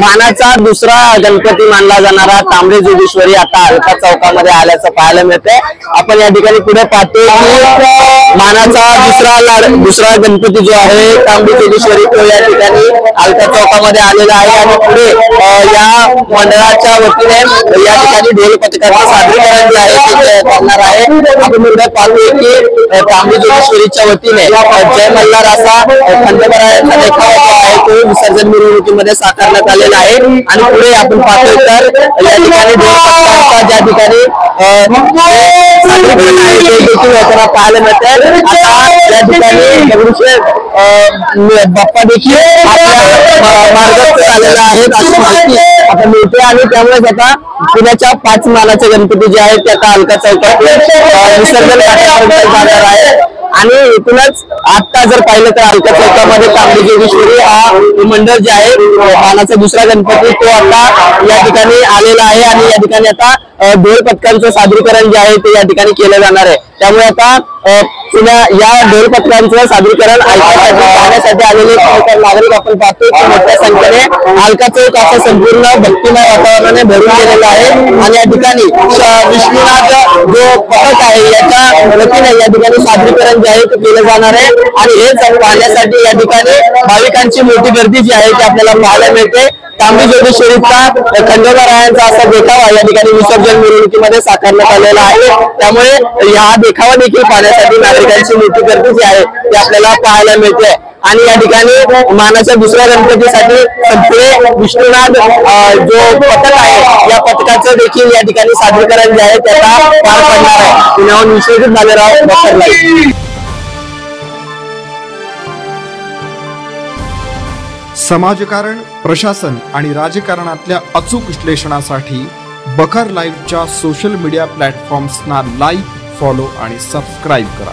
मानाचा दुसरा गणपती मानला जाणारा तांबडी जोगेश्वरी आता अलका चौकामध्ये आल्याचं पाहायला मिळते। आपण या ठिकाणी पुढे पाहतो की मानाचा दुसरा गणपती जो आहे तांबडी जोगेश्वरी तो या ठिकाणी अलका चौकामध्ये आलेला आहे आणि पुढे या मंडळाच्या वतीने या ठिकाणी ढोल पथकाचं सादरीकरण जे आहे ते करणार आहे। आपण पुढे पाहतोय की तांबडी जोगेश्वरीच्या वतीने जय मल्हार असा खंडोबारायांचा देखावा जो आहे तो विसर्जन मिरवणुकीमध्ये साकारण्यात आलेला आहे आणि पुढे आपण पाहतोय तर या ठिकाणी ढोल पथकाचा ज्या ठिकाणी सादरीकरण आहे ते देखील आपल्याला पाहायला मिळते। आता या ठिकाणी दगडूशेठ बाप्पा देखील आपल्या मार्गात आलेला आहेत अशी माहिती आता मिळते आणि त्यामुळेच आता पुण्याच्या 5 मानाचे गणपती जे आहेत ते आता अलका चौकात विसर्जन करण्यापर्यंत जाणार आहे आणि एकूणच आता जर पाहिलं तर अलका चौकामध्ये तांबडी जोगेश्वरी हा मंडळ जे आहे मानाचा दुसरा गणपती तो आता या ठिकाणी आलेला आहे आणि या ठिकाणी आता ढोल पथकांचं सादरीकरण जे आहे ते या ठिकाणी केलं जाणार आहे। त्यामुळे आता या ढोल पथकांचं सादरीकरण ऐकण्यासाठी पाहण्यासाठी आलेले नागरिक आपण पाहतो की मोठ्या संख्येने अलका चौक असं संपूर्ण भक्तिमय वातावरणाने भरून गेलेलं आहे आणि या ठिकाणी विष्णुनाथ जो पथक आहे याच्या वतीने या ठिकाणी सादरीकरण जे आहे ते केलं जाणार आहे आणि हे पाहण्यासाठी या ठिकाणी भाविकांची मोठी गर्दी जी आहे ती आपल्याला पाहायला मिळते। तांबडी जोगेश्वरीचा खंडोबारायांचा असा देखावा या ठिकाणी विसर्जन मिरवणुकीमध्ये साकारण्यात आलेला आहे। त्यामुळे हा देखावा देखील पाहण्यासाठी नागरिकांची मोठी गर्दी जी आहे ती आपल्याला पाहायला मिळते आणि या ठिकाणी मानाच्या दुसऱ्या गणपतीसाठी संपूर्ण विष्णुनाथ जो पथक आहे या पथकाचं देखील या ठिकाणी सादरीकरण जे आहे त्याचा पार पडणार आहे। पुण्याहून विश्वजित भालेराव बखर। समाजकारण, प्रशासन आणि राजकारणातल्या अचूक विश्लेषणासाठी बखर लाईव्हच्या सोशल मीडिया प्लॅटफॉर्म्सना लाईक, फॉलो आणि सबस्क्राईब करा।